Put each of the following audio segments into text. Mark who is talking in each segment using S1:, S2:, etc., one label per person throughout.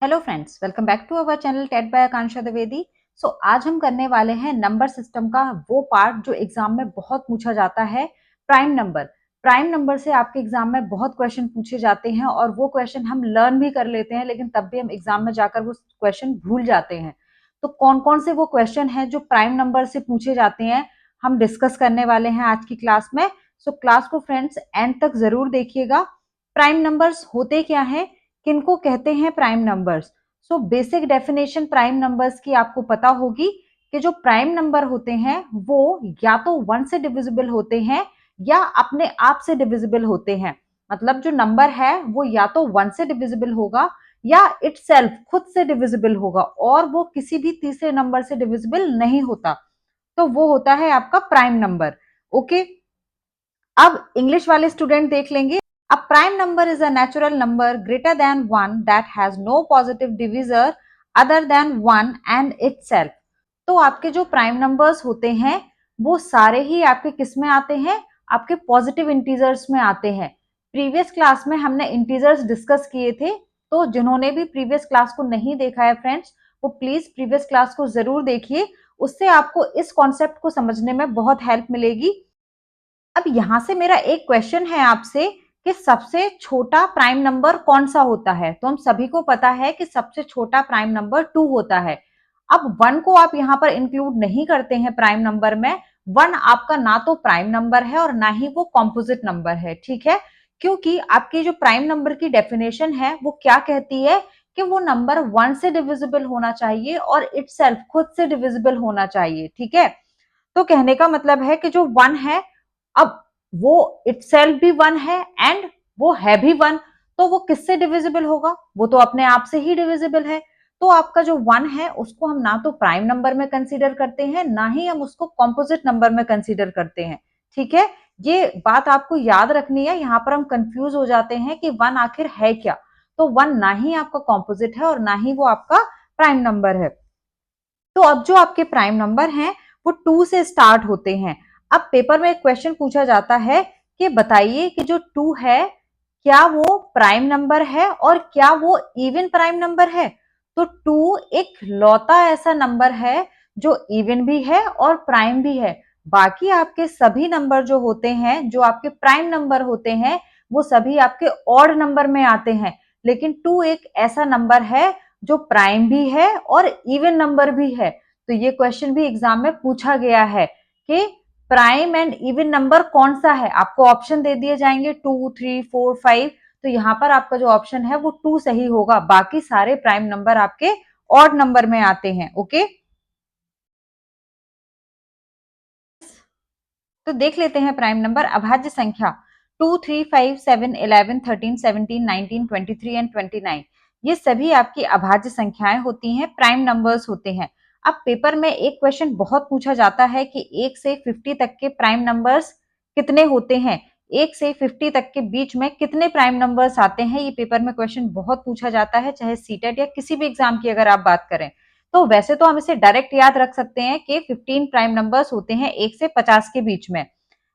S1: Hello friends, welcome back to our channel टेट by Akanksha Dwivedi. आज हम करने वाले हैं नंबर सिस्टम का वो पार्ट जो एग्जाम में बहुत पूछा जाता है, प्राइम नंबर। प्राइम नंबर से आपके एग्जाम में बहुत क्वेश्चन पूछे जाते हैं और वो क्वेश्चन हम लर्न भी कर लेते हैं, लेकिन तब भी हम एग्जाम में जाकर वो क्वेश्चन भूल जाते हैं। तो कौन कौन से वो क्वेश्चन हैं जो प्राइम नंबर से पूछे जाते हैं, हम डिस्कस करने वाले हैं आज की क्लास में। क्लास को फ्रेंड्स एंड तक जरूर देखिएगा। प्राइम नंबर्स होते क्या है, किनको कहते हैं prime numbers. Basic definition prime numbers की आपको पता होगी कि जो प्राइम नंबर होते हैं वो या तो 1 से डिविजिबल होते हैं या अपने आप से डिविजिबल होते हैं। मतलब जो नंबर है वो या तो 1 से डिविजिबल होगा या इटसेल्फ खुद से डिविजिबल होगा और वो किसी भी तीसरे नंबर से डिविजिबल नहीं होता, तो वो होता है आपका प्राइम नंबर। ओके, अब इंग्लिश वाले स्टूडेंट देख लेंगे। A prime number is a natural number greater than 1 that has no positive divisor other than 1 and itself। तो आपके जो प्राइम नंबर्स होते हैं वो सारे ही आपके किस में आते हैं, आपके पॉजिटिव इंटीजर्स में आते हैं। प्रीवियस क्लास में हमने इंटीजर्स डिस्कस किए थे, तो जिन्होंने भी प्रीवियस क्लास को नहीं देखा है फ्रेंड्स, वो प्लीज प्रीवियस क्लास को जरूर देखिए, उससे आपको इस कॉन्सेप्ट को समझने में बहुत हेल्प मिलेगी। अब यहां से मेरा एक क्वेश्चन है आपसे कि सबसे छोटा प्राइम नंबर कौन सा होता है। तो हम सभी को पता है कि सबसे छोटा प्राइम नंबर 2 होता है। अब 1 को आप यहां पर इंक्लूड नहीं करते हैं प्राइम नंबर में। 1 आपका ना तो प्राइम नंबर है और ना ही वो कॉम्पोजिट नंबर है, ठीक है। क्योंकि आपकी जो प्राइम नंबर की डेफिनेशन है वो क्या कहती है कि वो नंबर 1 से डिविजिबल होना चाहिए और इटसेल्फ खुद से डिविजिबल होना चाहिए, ठीक है। तो कहने का मतलब है कि जो 1 है, अब वो इटसेल्फ भी 1 है एंड वो है भी 1, तो वो किससे डिविजिबल होगा, वो तो अपने आप से ही डिविजिबल है। तो आपका जो 1 है उसको हम ना तो प्राइम नंबर में कंसीडर करते हैं, ना ही हम उसको कॉम्पोजिट नंबर में कंसीडर करते हैं, ठीक है। ये बात आपको याद रखनी है, यहाँ पर हम कंफ्यूज हो जाते हैं कि 1 आखिर है क्या। तो 1 ना ही आपका कॉम्पोजिट है और ना ही वो आपका प्राइम नंबर है। तो अब जो आपके प्राइम नंबर हैं वो 2 से स्टार्ट होते हैं। अब पेपर में एक क्वेश्चन पूछा जाता है कि बताइए कि जो 2 है क्या वो प्राइम नंबर है और क्या वो इवन प्राइम नंबर है। तो 2 एक लौता ऐसा नंबर है जो इवन भी है और प्राइम भी है। बाकी आपके सभी नंबर जो होते हैं, जो आपके प्राइम नंबर होते हैं, वो सभी आपके ऑड नंबर में आते हैं। लेकिन 2 एक ऐसा नंबर है जो प्राइम भी है और इवन नंबर भी है। तो ये क्वेश्चन भी एग्जाम में पूछा गया है कि प्राइम एंड इवन नंबर कौन सा है। आपको ऑप्शन दे दिए जाएंगे 2, 3, 4, 5। तो यहाँ पर आपका जो ऑप्शन है वो 2 सही होगा, बाकी सारे प्राइम नंबर आपके ऑड नंबर में आते हैं। ओके, तो देख लेते हैं प्राइम नंबर। अभाज्य संख्या 2, 3, 5, 7, 11, 13, 17, 19, 23 एंड 29, ये सभी आपकी अभाज्य संख्याएं होती हैं, प्राइम नंबर्स होते हैं। अब पेपर में एक क्वेश्चन बहुत पूछा जाता है कि 1 से 50 तक के प्राइम नंबर्स कितने होते हैं, 1 से 50 तक के बीच में कितने प्राइम नंबर्स आते हैं। ये पेपर में क्वेश्चन बहुत पूछा जाता है, चाहे सीटेट या किसी भी एग्जाम की अगर आप बात करें। तो वैसे तो हम इसे डायरेक्ट याद रख सकते हैं कि 15 प्राइम नंबर्स होते हैं 1 से 50 के बीच में,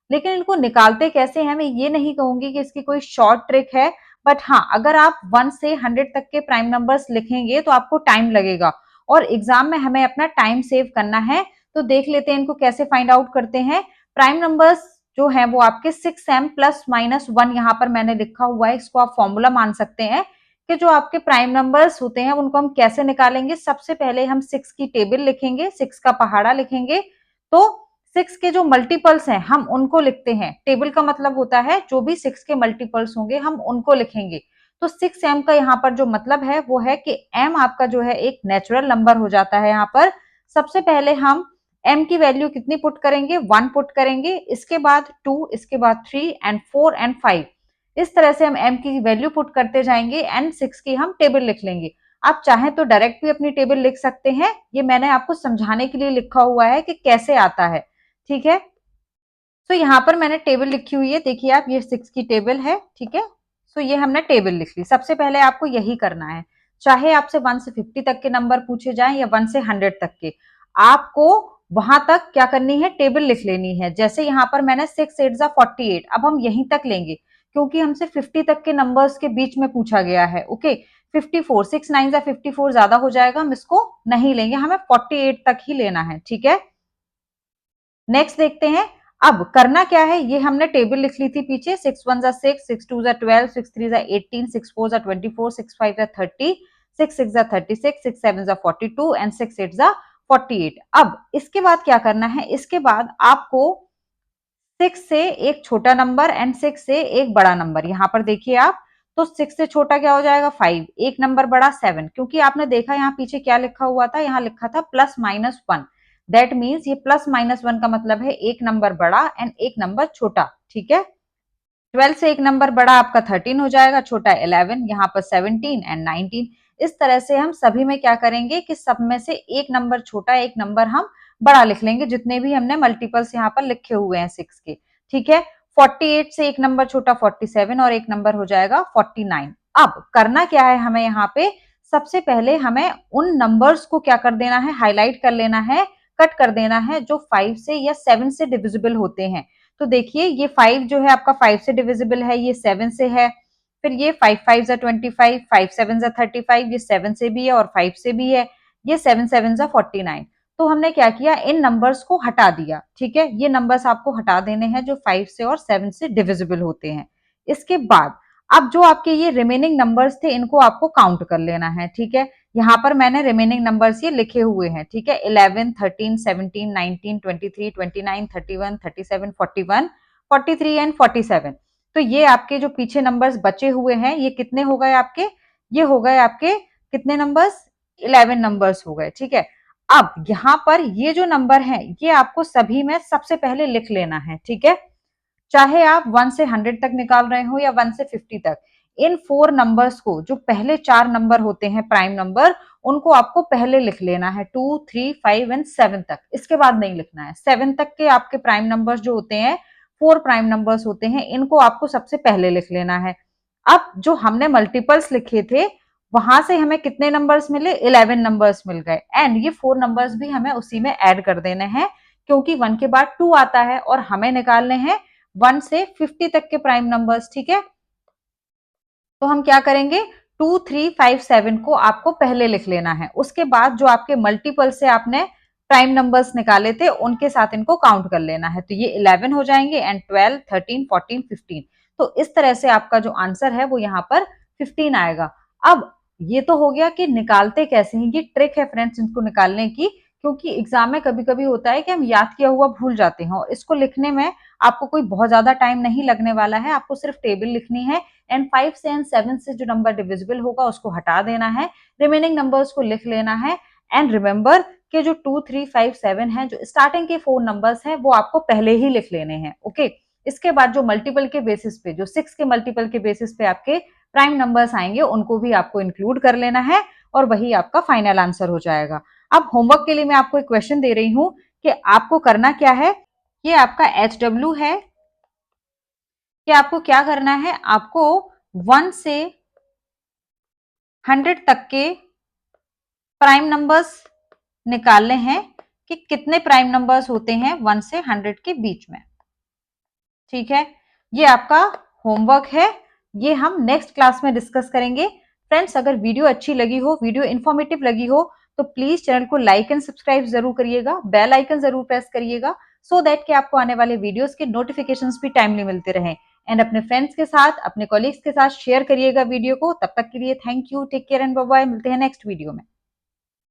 S1: लेकिन इनको निकालते कैसे हैं मैं ये नहीं कहूंगी कि इसकी कोई शॉर्ट ट्रिक है। बट हाँ, अगर आप 1 से 100 तक के प्राइम नंबर्स लिखेंगे तो आपको टाइम लगेगा और एग्जाम में हमें अपना टाइम सेव करना है। तो देख लेते हैं इनको कैसे फाइंड आउट करते हैं। प्राइम नंबर्स जो है वो आपके 6m प्लस माइनस 1 यहाँ पर मैंने लिखा हुआ है, इसको आप फॉर्मूला मान सकते हैं कि जो आपके प्राइम नंबर्स होते हैं उनको हम कैसे निकालेंगे। सबसे पहले हम 6 की टेबल लिखेंगे, 6 का पहाड़ा लिखेंगे। तो 6 के जो मल्टीपल्स हैं हम उनको लिखते हैं। टेबल का मतलब होता है जो भी 6 के मल्टीपल्स होंगे हम उनको लिखेंगे। तो 6m का यहाँ पर जो मतलब है वो है कि m आपका जो है एक नेचुरल नंबर हो जाता है। यहाँ पर सबसे पहले हम m की वैल्यू कितनी पुट करेंगे, 1 पुट करेंगे, इसके बाद 2, इसके बाद 3 एंड 4 एंड 5। इस तरह से हम m की वैल्यू पुट करते जाएंगे एंड 6 की हम टेबल लिख लेंगे। आप चाहें तो डायरेक्ट भी अपनी टेबल लिख सकते हैं, ये मैंने आपको समझाने के लिए लिखा हुआ है कि कैसे आता है, ठीक है। तो यहाँ पर मैंने टेबल लिखी हुई है, देखिए आप, ये 6 की टेबल है, ठीक है। ये हमने टेबल लिख ली। सबसे पहले आपको यही करना है, चाहे आपसे 1 से 50 तक के नंबर पूछे जाएं या 1 से 100 तक के, आपको वहां तक क्या करनी है, टेबल लिख लेनी है। जैसे यहाँ पर मैंने 6 8 48, अब हम यहीं तक लेंगे क्योंकि हमसे 50 तक के नंबर्स के बीच में पूछा गया है। ओके, 54, 6 9 जा 54 ज्यादा हो जाएगा, हम इसको नहीं लेंगे, हमें 48 तक ही लेना है, ठीक है। नेक्स्ट देखते हैं, अब करना क्या है, ये हमने टेबल लिख ली थी पीछे, 6 1 जा 6, 6 2 जा 12, 6 3 जा 18, 6 4 जा 24, 6 5 जा 30, 6 6 जा 36, 6 7 जा 42 एंड 6 8 जा 48। अब इसके बाद क्या करना है, इसके बाद आपको 6 से एक छोटा नंबर एंड 6 से एक बड़ा नंबर, यहां पर देखिए आप, तो 6 से छोटा क्या हो जाएगा 5, एक नंबर बड़ा 7, क्योंकि आपने देखा यहाँ पीछे क्या लिखा हुआ था, यहाँ लिखा था प्लस माइनस 1, दैट मीन्स ये प्लस माइनस 1 का मतलब है एक नंबर बड़ा एंड एक नंबर छोटा, ठीक है। 12 से एक नंबर बड़ा आपका 13 हो जाएगा, छोटा 11, यहाँ पर 17 एंड 19। इस तरह से हम सभी में क्या करेंगे कि सब में से एक नंबर छोटा, एक नंबर हम बड़ा लिख लेंगे, जितने भी हमने मल्टीपल्स यहाँ पर लिखे हुए हैं 6 के, ठीक है। 48 से एक नंबर छोटा 47 और एक नंबर हो जाएगा 49। अब करना क्या है हमें यहाँ पे, सबसे पहले हमें उन नंबर्स को क्या कर देना है, हाईलाइट कर लेना है, कट कर देना है, जो 5 से या 7 से डिविजिबल होते हैं। तो देखिए ये 5 जो है आपका 5 से डिविजिबल है, ये 7 से है, फिर ये 5 5 जा 25, 5 7 जा 35, ये 7 से भी है और 5 से भी है, ये 7 7 जा 49। तो हमने क्या किया, इन नंबर्स को हटा दिया, ठीक है, ये नंबर्स आपको हटा देने हैं जो 5 से और 7 से डिविजिबल होते हैं। इसके बाद अब जो आपके ये रिमेनिंग नंबर्स थे, इनको आपको काउंट कर लेना है, ठीक है। यहाँ पर मैंने रिमेनिंग नंबर्स ये लिखे हुए हैं, ठीक है, 11 13 17 19 23 29 31 37 41 43 एंड 47। तो ये आपके जो पीछे नंबर्स बचे हुए हैं, ये कितने हो गए आपके, ये हो गए आपके कितने नंबर्स, 11 नंबर्स हो गए, ठीक है। अब यहाँ पर ये जो नंबर है, ये आपको सभी में सबसे पहले लिख लेना है, ठीक है। चाहे आप 1 से 100 तक निकाल रहे हो या 1 से 50 तक, इन 4 नंबर्स को, जो पहले 4 नंबर होते हैं प्राइम नंबर, उनको आपको पहले लिख लेना है, 2 3 5 एंड 7 तक, इसके बाद नहीं लिखना है। 7 तक के आपके प्राइम नंबर्स जो होते हैं, 4 प्राइम नंबर्स होते हैं, इनको आपको सबसे पहले लिख लेना है। अब जो हमने मल्टीपल्स लिखे थे, वहां से हमें कितने नंबर्स मिले, 11 नंबर्स मिल गए, एंड ये 4 नंबर्स भी हमें उसी में ऐड कर देने हैं, क्योंकि 1 के बाद 2 आता है और हमें निकालने हैं 1 से 50 तक के प्राइम नंबर्स, ठीक है। तो हम क्या करेंगे, 2 3 5 7 को आपको पहले लिख लेना है, उसके बाद जो आपके मल्टीपल से आपने प्राइम नंबर्स निकाले थे, उनके साथ इनको काउंट कर लेना है, तो ये 11 हो जाएंगे एंड 12 13 14 15। तो इस तरह से आपका जो आंसर है वो यहाँ पर 15 आएगा। अब ये तो हो गया कि निकालते कैसे हैं, ये ट्रिक है फ्रेंड्स इनको निकालने की, क्योंकि एग्जाम में कभी कभी होता है कि हम याद किया हुआ भूल जाते हैं, और इसको लिखने में आपको कोई बहुत ज्यादा टाइम नहीं लगने वाला है, आपको सिर्फ टेबल लिखनी है एंड 5 से एंड 7 से जो नंबर डिविजिबल होगा उसको हटा देना है, रिमेनिंग नंबर्स को लिख लेना है। एंड रिमेंबर कि जो 2 3 5 7 है, जो स्टार्टिंग के 4 नंबर्स हैं, वो आपको पहले ही लिख लेने हैं, ओके। इसके बाद जो मल्टीपल के बेसिस पे, जो 6 के मल्टीपल के बेसिस पे आपके प्राइम नंबर्स आएंगे, उनको भी आपको इंक्लूड कर लेना है, और वही आपका फाइनल आंसर हो जाएगा। अब होमवर्क के लिए मैं आपको एक क्वेश्चन दे रही हूं कि आपको करना क्या है, ये आपका HW है, कि आपको क्या करना है, आपको 1 से 100 तक के प्राइम नंबर्स निकालने हैं, कि कितने प्राइम नंबर्स होते हैं 1 से 100 के बीच में, ठीक है। ये आपका होमवर्क है, ये हम नेक्स्ट क्लास में डिस्कस करेंगे। फ्रेंड्स, अगर वीडियो अच्छी लगी हो, वीडियो इंफॉर्मेटिव लगी हो, तो प्लीज चैनल को लाइक एंड सब्सक्राइब जरूर करिएगा, बेल आइकन जरूर प्रेस करिएगा, सो दैट कि आपको आने वाले वीडियोस के नोटिफिकेशंस भी टाइमली मिलते रहें। एंड अपने फ्रेंड्स के साथ, अपने कॉलीग्स के साथ शेयर करिएगा वीडियो को। तब तक के लिए thank you, take care and bye bye, मिलते हैं नेक्स्ट वीडियो में।